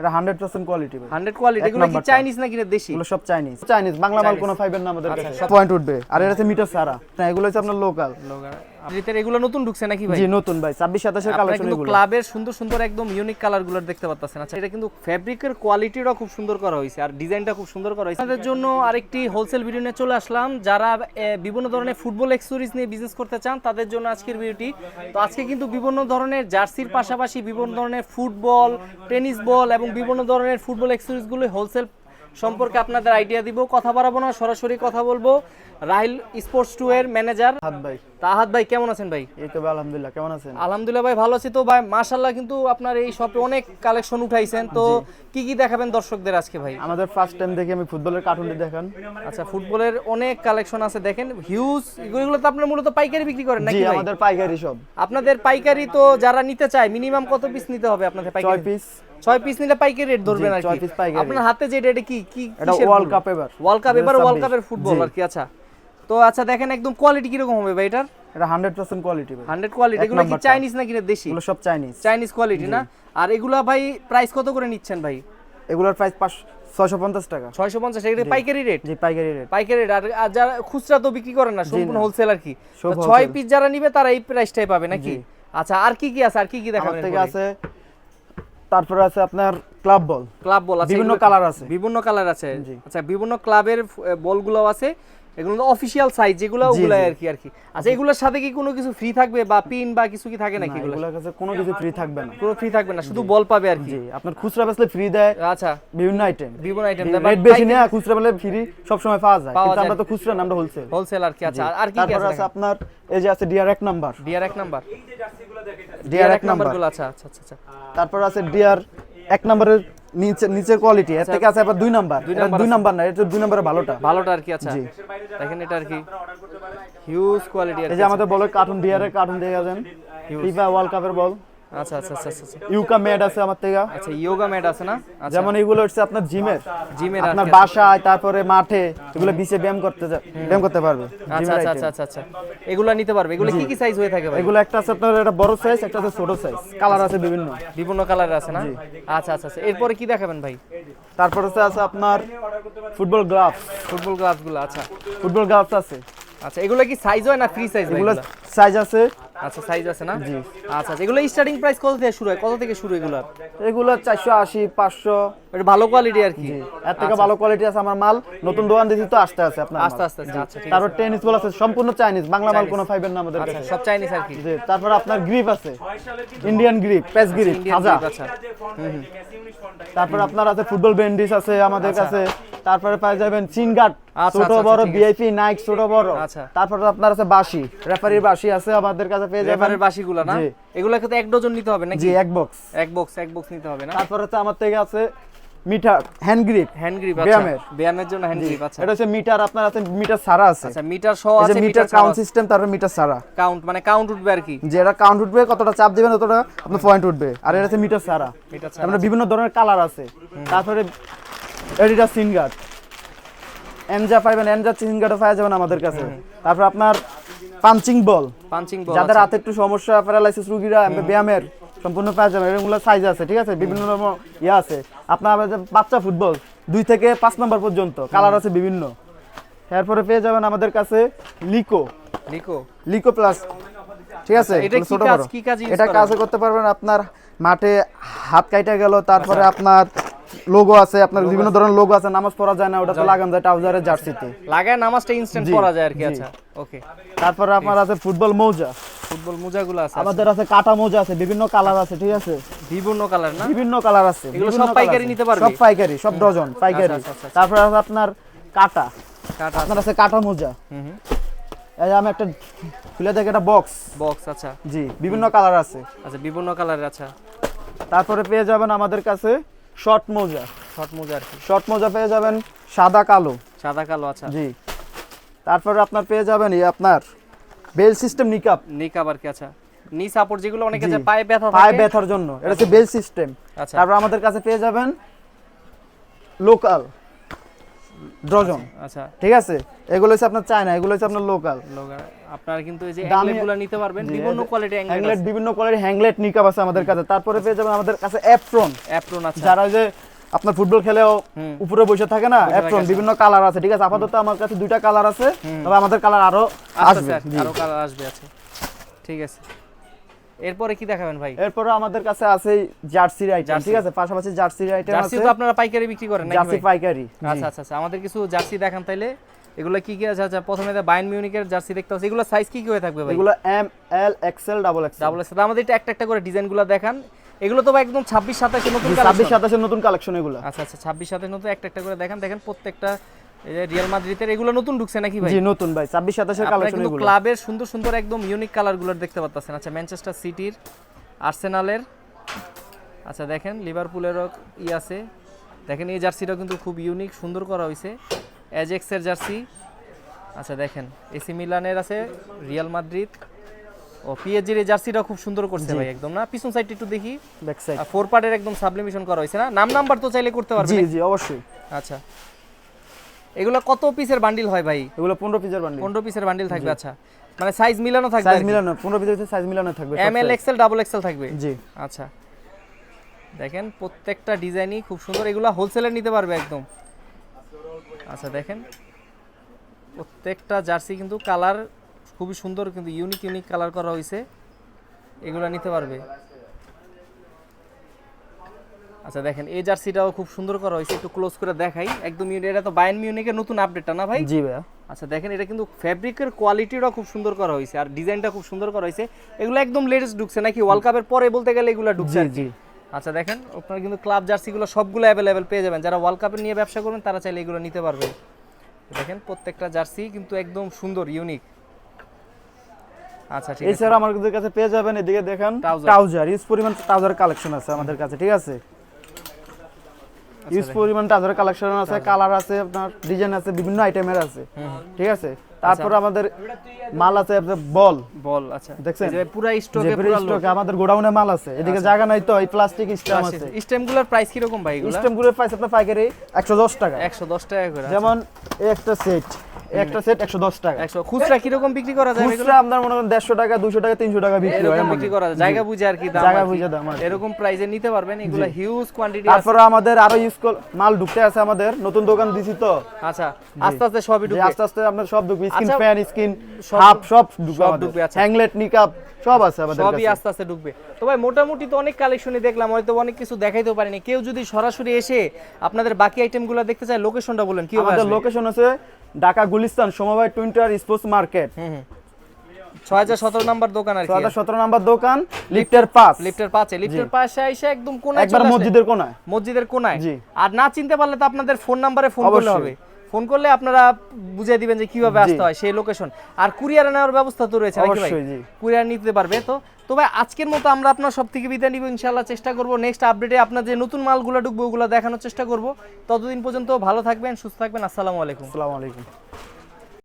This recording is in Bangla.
এটা 100% কোয়ালিটি ভাই। 100 কোয়ালিটি। এগুলো কি চাইনিজ নাকি না দেশি? এগুলো সব চাইনিজ। চাইনিজ বাংলা মাল কোনো ফাইবার না আমাদের কাছে। পয়েন্ট উঠবে। আর এটা হচ্ছে মিটার সারা। না এগুলো হচ্ছে আপনার লোকাল। ভিতরে এগুলো নতুন ঢুকছে নাকি ভাই? জি নতুন ভাই 26 27 এর কালেকশন কিন্তু এগুলো। ক্লাবের সুন্দর সুন্দর একদম ইউনিক কালারগুলো দেখতে পাচ্ছেন। আচ্ছা এটা কিন্তু ফেব্রিকের কোয়ালিটিটাও খুব সুন্দর করা হয়েছে আর ডিজাইনটা খুব সুন্দর করা হয়েছে। আপনাদের জন্য আরেকটি হোলসেল ভিডিও নিয়ে চলে আসলাম। যারা বিভিন্ন ধরনের ফুটবল অ্যাকসেসরিজ নিয়ে বিজনেস করতে চান তাদের জন্য আজকের ভিডিওটি। তো আজকে কিন্তু বিভিন্ন ধরনের জার্সির পাশাপাশি বিভিন্ন ধরনের ফুটবল, টেনিস বল এবং বিভিন্ন ধরনের ফুটবল অ্যাকসেসরিজগুলো হোলসেল সম্পর্কে আপনাদের আইডিয়া দিব। কথা বাড়াবো না, সরাসরি কথা বলবো। রাহিল স্পোর্টস 2 এর ম্যানেজার হাত ভাই। তাহাদ ভাই কেমন আছেন ভাই? এই তো ভাই আলহামদুলিল্লাহ, কেমন আছেন? আলহামদুলিল্লাহ ভাই ভালো আছি। তো ভাই মাশাআল্লাহ কিন্তু আপনার এই শপে অনেক কালেকশন উঠাইছেন। তো কি কি দেখাবেন দর্শকদের আজকে ভাই? আমাদের ফার্স্ট টাইম দেখি আমি ফুটবলের কার্টুনটি দেখান। আচ্ছা ফুটবলের অনেক কালেকশন আছে দেখেন, হিউজ। এগুলো তো আপনারা মূলত পাইকারি বিক্রি করেন জি নাকি ভাই? আমাদের পাইকারি সব। আপনাদের পাইকারি তো যারা নিতে চায় মিনিমাম কত পিস নিতে হবে আপনাদের পাইকারি? 6 পিস। 6 পিস নিলে পাইকারি রেট ধরবেন আর 6 কি। পিস পাইকারি। আপনার হাতে যে এটা কি কি এটা ওয়ার্ল্ড কাপ এবার। ওয়ার্ল্ড কাপ এবার ওয়ার্ল্ড কাপের ফুটবল আর কি। আচ্ছা তো আচ্ছা দেখেন একদম কোয়ালিটি কি রকম হবে ভাই এটার? এটা 100% কোয়ালিটি ভাই। 100 কোয়ালিটি। এগুলো কি চাইনিজ নাকি না দেশি? এগুলো সব চাইনিজ। চাইনিজ কোয়ালিটি না? আর এগুলা ভাই প্রাইস কত করে নিচ্ছেন ভাই? এগুলোর প্রাইস 650 টাকা। 650 এটা পাইকারি রেট? জি পাইকারি রেট। পাইকারি রেট। আর যারা খুচরা তো বিক্রি করেন না, সম্পূর্ণ হোলসেল আর কি। সব 6 পিস যারা নিবে তারা এই প্রাইসটাই পাবে নাকি? আচ্ছা আর কি কি আছে, আর কি কি দেখাবেন? আমার থেকে আছে, তারপরে আছে আপনার ক্লাব বল। ক্লাব বল আছে, বিভিন্ন কালার আছে। বিভিন্ন কালার আছে। আচ্ছা বিভিন্ন ক্লাবের বলগুলো আছে। এগুলো তো অফিশিয়াল সাইজ যেগুলো ওগুলো আর কি। আচ্ছা এগুলোর সাথে কি কোনো কিছু ফ্রি থাকবে বা পিন বা কিছু কি থাকে নাকি? এগুলোর কাছে কোনো কিছু ফ্রি থাকবে না। কোনো ফ্রি থাকবে না, শুধু বল পাবে আর কি। জি আপনার খুচরা বেচলে ফ্রি দেয়। আচ্ছা বিভিন্ন আইটেম দেয়। রেট বেশি না, খুচরা বেচলে ফ্রি সব সময় পাওয়া যায়। কিন্তু আমরা তো খুচরা না, আমরা হোলসেল। হোলসেল আর কি। আচ্ছা আর কি কি তারপর আছে আপনার এই যে আছে DR 1 number. DR 1 number. DR 1 নাম্বারগুলো। আচ্ছা আচ্ছা আচ্ছা। তারপর আছে ডিআর 1 নাম্বারের নিচের কোয়ালিটি। এর থেকে আছে আবার 2 নাম্বার। এটা 2 নাম্বার না, এটা 2 নাম্বারের ভালোটা আর কি। আচ্ছা দেখেন এটা আর কি হিউজ কোয়ালিটি। এই যে আমাদের বলের কার্টুন, ডিআর এর কার্টুন দেখা যান, ফিফা ওয়ার্ল্ড কাপের বল। আচ্ছা আচ্ছা আচ্ছা আচ্ছা। ইউকা ম্যাট আছে আমার থেকে। আচ্ছা ইয়োগা ম্যাট আছে না? আচ্ছা যেমন এগুলো হচ্ছে আপনার জিমের আপনার আর বাসায় তারপরে মাঠে এগুলো বিচে ব্যায়াম করতে পারবে। আচ্ছা আচ্ছা আচ্ছা আচ্ছা এগুলো নিতে পারবে। এগুলো কি কি সাইজ হয়ে থাকে ভাই? এগুলো একটা আছে আপনার এটা বড় সাইজ, একটা আছে ছোট সাইজ। কালার আছে বিভিন্ন কালার আছে না? আচ্ছা আচ্ছা আচ্ছা। এরপরে কি দেখাবেন ভাই? তারপর আছে আপনার ফুটবল গ্লাভস। ফুটবল গ্লাভস গুলো। আচ্ছা ফুটবল গ্লাভস আছে। আচ্ছা এগুলো কি সাইজ হয় না ফ্রি সাইজ? এগুলো সাইজ আছে। আচ্ছা সাইজ আছে না? জি আচ্ছা আচ্ছা। এগুলো স্টার্টিং প্রাইস কত থেকে শুরু হয়? কত থেকে শুরু এগুলো? এগুলো 480 500। এটা ভালো কোয়ালিটি আর কি। এর থেকে ভালো কোয়ালিটি আছে আমার মাল। নতুন দোকান দিছি তো আসতে আছে আপনার আস্তে আস্তে। আচ্ছা ঠিক আছে। তারপর টেনিস বল আছে, সম্পূর্ণ চাইনিজ, বাংলা মাল কোনো ফাইবার না আমাদের কাছে। সব চাইনিজ আর কি। জি তারপর আপনার গ্রিপ আছে, ইন্ডিয়ান গ্রিপ, পেস গ্রিপ হাজা। আচ্ছা তারপর আপনার আছে ফুটবল ব্যান্ডিস আছে আমাদের কাছে। তারপরে পাই যাবেন চিনগাট, ছোট বড় ভিআইপি নাইক ছোট বড়। তারপর আপনার আছে বাঁশি, রেফারির বাঁশি আছে আমাদের কাছে পেয়ে যাবেন। রেফারির বাঁশিগুলো না? এগুলো কিন্তু এক ডজন নিতে হবে নাকি? জি এক বক্স নিতে হবে না? তারপর হচ্ছে আমার থেকে আছে মিটার হ্যান্ড গ্রিপ। আচ্ছা ব্যায়ামের জন্য হ্যান্ড গ্রিপ। আচ্ছা এটা হচ্ছে মিটার, আপনার আছে মিটার সারা আছে। আচ্ছা মিটার সহ আছে। মিটার কাউন্ট সিস্টেম, তারপর মিটার সারা কাউন্ট মানে কাউন্ট উঠবে আর কি। যে এটা কাউন্ট উঠবে, কতটা চাপ দিবেন ততটা আপনার পয়েন্ট উঠবে। আর এটা হচ্ছে মিটার সারা। আমরা বিভিন্ন ধরনের কালার আছে। তারপরে এডিটা সিনগার্ড এনজা পাইবেন, এনজা সিনগার্ডও পাওয়া যাবেন আমাদের কাছে। তারপর আপনার পাঞ্চিং বল, যাদের হাতে একটু সমস্যা, প্যারালাইসিস রোগীরা ব্যায়ামের সম্পূর্ণ পাওয়া যাবে। এগুলো সাইজ আছে, ঠিক আছে, বিভিন্ন রকম আছে। আপনার বাচ্চা ফুটবল 2 থেকে 5 নম্বর পর্যন্ত কালার আছে বিভিন্ন। এরপরে পেয়ে যাবেন আমাদের কাছে লিকো প্লাস, ঠিক আছে। এটা কাজ করতে পারবেন আপনার মাঠে হাত কাটা গেল, তারপরে আপনার লোগো আছে, আপনার বিভিন্ন ধরনের লোগো আছে। নামাজ পড়া যায় না, ওটা তো লাগানো যায় ট্রাউজারের জার্সিতে, লাগায় নামাজটা ইনস্ট্যান্ট পড়া যায় আর কি। আচ্ছা ওকে। তারপরে আপনার আছে ফুটবল মোজাগুলো আছে আমাদের আছে। কাটা মোজা আছে, বিভিন্ন কালার আছে, ঠিক আছে, বিভিন্ন কালার না? বিভিন্ন কালার আছে। এগুলো সব পাইকারি নিতে পারবে? সব পাইকারি, সব ডজন পাইকারি। তারপর আছে আপনার কাটা, আপনার আছে কাটা মোজা। এই আমি একটা খুলে দেখি, এটা বক্স। আচ্ছা জি বিভিন্ন কালার আছে। আচ্ছা বিভিন্ন কালারের। আচ্ছা তারপরে পেয়ে যাবেন আমাদের কাছে শর্ট মোজা আর কি। শর্ট মোজা পেয়ে যাবেন সাদা কালো। আচ্ছা জি তারপরে আপনার পেয়ে যাবেন আপনার বেল সিস্টেম নিকাব আর কি। আচ্ছা নি সাপোর্ট যেগুলো অনেকে যে পায়ে ব্যথার জন্য, এটা হচ্ছে বেল সিস্টেম। তারপর আমাদের কাছে পেয়ে যাবেন ডজন। আচ্ছা ঠিক আছে, এগুলো হচ্ছে আপনার চায়না, এগুলো হচ্ছে আপনার লোকাল। আপনারা কিন্তু এই যে দামি- অ্যাংলেটগুলো নিতে পারবেন, বিভিন্ন কোয়ালিটি হ্যাংলেট, বিভিন্ন কোয়ালিটির হ্যাংলেট নিকাব আছে আমাদের কাছে। তারপরে পেয়ে যাবেন আমাদের কাছে অ্যাপ্রন, অ্যাপ্রন আছে। যারা ওই যে আপনার ফুটবল খেলেও উপরে বসে থাকে না, অ্যাপ্রন বিভিন্ন কালার আছে। ঠিক আছে, আপাতত আমার কাছে 2টা কালার আছে, তবে আমাদের কালার আরো আসবে। জি। আরো কালার আসবে। আছে, ঠিক আছে। এরপরে কি দেখাবেন ভাই? এরপরে আমাদের কাছে আছে জার্সির আইটেম। ঠিক আছে, পাশাপাশি জার্সির আইটেম জার্সি আছে। তো আপনারা পাইকারি বিক্রি করেন নাকি জার্সি ভাই? পাইকারি। আচ্ছা আচ্ছা আচ্ছা, আমাদের কিছু জার্সি দেখান তাইলে। এগুলো কি কি আছে? আচ্ছা, প্রথমে বায়ার্ন মিউনিখের জার্সি দেখতে পাচ্ছি। এগুলো সাইজ কি কি হয়ে থাকবে ভাই? এগুলো M, L, XL, double XL. Double XL. আমাদের এটা একটা একটা করে ডিজাইনগুলো দেখান। এগুলো তো ভাই একদম 26 27 নতুন 26 কালেকশন। 27 এর নতুন কালেকশন এগুলো। আচ্ছা আচ্ছা, 26 27 নতুন একটা একটা করে দেখান। দেখেন প্রত্যেকটা এই যে রিয়াল মাদ্রিদের এগুলো নতুন ঢুকছে নাকি ভাই? জি নতুন ভাই, 26 27 এর আপনারা কালেকশন কিন্তু এগুলো। ক্লাবের সুন্দর সুন্দর একদম ইউনিক কালারগুলো দেখতে পাচ্ছেন। আচ্ছা, ম্যানচেস্টার সিটির, আর্সেনালের, আচ্ছা দেখেন লিভারপুলেরও আছে। দেখেন এই জার্সিটাও কিন্তু খুব ইউনিক, সুন্দর করা হয়েছে। অ্যাজেক্সের জার্সি। আচ্ছা দেখেন এসি মিলানের আছে, রিয়াল মাদ্রিদ ও পিএসজির এই জার্সিটাও খুব সুন্দর করছে ভাই একদম। না পিছন সাইডটা একটু দেখি, ব্যাক সাইড। 4 পার্টের একদম সাবলিমেশন করা হয়েছে না? নাম্বার তো চাইলে করতে জি পারবেন। জি অবশ্যই। আচ্ছা, এগুলো কত পিসের বান্ডিল হয় ভাই? এগুলো 15 পিসের বান্ডিল। 15 পিসের বান্ডিল থাকবে। আচ্ছা, মানে সাইজ মিলানো থাকবে? সাইজ মিলানো, 15 পিসের সাইজ মিলানো থাকবে। M L XL double XL থাকবে। জি। আচ্ছা, দেখেন প্রত্যেকটা ডিজাইনই খুব সুন্দর। এগুলো হোলসেলে নিতে পারবে একদম। আচ্ছা দেখেন প্রত্যেকটা জার্সি কিন্তু কালার খুবই সুন্দর, কিন্তু ইউনিক ইউনিক কালার করা হয়েছে। এগুলো নিতে পারবে। আচ্ছা দেখেন এই জার্সিটাও খুব সুন্দর করা হয়েছে, একটু ক্লোজ করে দেখাই একদম। এটা তো বায়ার্ন মিউনিখের নতুন আপডেটটা না ভাই? জি ভাইয়া। আচ্ছা দেখেন এটা কিন্তু ফ্যাব্রিকের কোয়ালিটিটাও খুব সুন্দর করা হয়েছে, আর ডিজাইনটা খুব সুন্দর করা হয়েছে। এগুলো একদম লেটেস্ট ঢুকছে নাকি? ওয়ার্ল্ড কাপের পরে বলতে গেলে এগুলো ঢুকছে জি আর কি। জি। আচ্ছা দেখেন আপনারা কিন্তু ক্লাব জার্সিগুলো সবগুলো অ্যাভেলেবেল পেয়ে যাবেন। যারা ওয়ার্ল্ড কাপের নিয়ে ব্যবসা করবেন তারা চাইলে এগুলো নিতে পারবে। দেখেন প্রত্যেকটা জার্সি কিন্তু একদম সুন্দর, ইউনিক। আচ্ছা ঠিক আছে। এছাড়া আমাদের কাছে পেয়ে যাবেন, এদিকে দেখেন ট্রাউজার, ইউজ পরিমাণ ট্রাউজার কালেকশন আছে আমাদের কাছে। ঠিক আছে, ইউজ পরিমাণ ট্রাউজার কালেকশন আছে, কালার আছে, আপনার ডিজাইন আছে, বিভিন্ন আইটেমের আছে। ঠিক আছে, তারপর আমাদের মাল আছে আপনার বল। আচ্ছা দেখছেন এই যে পুরো স্টকে, পুরো স্টকে আমাদের গোডাউনে মাল আছে। এদিকে জায়গা নাই তো এই প্লাস্টিক স্ট্যাম্প আছে। স্টেমগুলোর প্রাইস কি রকম ভাই? এগুলো স্ট্যাম্পগুলোর প্রাইস আপনার পাইকারি 110 টাকা। 110 টাকা করে। যেমন এই একটা সেট, একটা সেট 110 টাকা। 100। খুচরা কি রকম বিক্রি করা যায় এগুলো? খুচরা আপনার মনে করেন 150 টাকা, 200 টাকা, 300 টাকা বিক্রি হয়। এরকম বিক্রি করা যায়, জায়গা বুঝে আর কি দাম। জায়গা বুঝে দাম আর কি। এরকম প্রাইসে নিতে পারবেন। এগুলো হিউজ কোয়ান্টিটি আছে। তারপরে আমাদের আরো ইউজ মাল ঢুকতে আছে, আমাদের নতুন দোকান দিছি তো। আচ্ছা, আস্তে আস্তে সবই যে ঢুকবে। আস্তে আস্তে আপনার সব ঢুকবে, স্কিন আচ্ছা, ফ্যান, স্কিন সব হাফ সব ঢুকবে সব আমাদের। ঢুকবে, আচ্ছা। হ্যাংলেট, নিকাব সব আছে আমাদের সবই কাছে। আস্তে আস্তে ঢুকবে। তো ভাই মোটামুটি তো অনেক কালেকশনই দেখলাম, হয়তো অনেক কিছু দেখাইতেও পারিনি। কেউ যদি সরাসরি এসে আপনাদের বাকি আইটেমগুলো দেখতে চায়, লোকেশনটা বলেন কি হবে? আমাদের লোকেশন আছে ঢাকা গুলিস্তান সমবায় টুইন্টার স্পোর্টস মার্কেট, 6017 নাম্বার দোকান আর কি। 17 নাম্বার দোকান, লিফটের পাস। লিফটের পাশে, লিফটের পাশে এসে একদম কোনায় একবার চলে আসলে- মসজিদের কোনায়। মসজিদের কোনায়। জি। আর না চিনতে পারলে তো আপনাদের ফোন নাম্বারে ফোন করলে অবশ্যই। হবে। ফোন করলে আপনারা বুঝিয়ে দিবেন যে কিভাবে আসতে হয়, সেই লোকেশন। আর কুরিয়ারে নেওয়ার ব্যবস্থা তো রয়েছে নাকি ভাই? অবশ্যই, জি। কুরিয়ার নিতে পারবে তো। তো ভাই আজকের মতো আমরা আপনার সব থেকে বিদায় নিব ইনশাআল্লাহ। চেষ্টা করব নেক্সট আপডেটে আপনার যে নতুন মালগুলো ঢুকবে ওগুলো দেখানোর চেষ্টা করব। ততদিন পর্যন্ত ভালো থাকবেন, সুস্থ থাকবেন। আসসালামু আলাইকুম। আসসালামু আলাইকুম।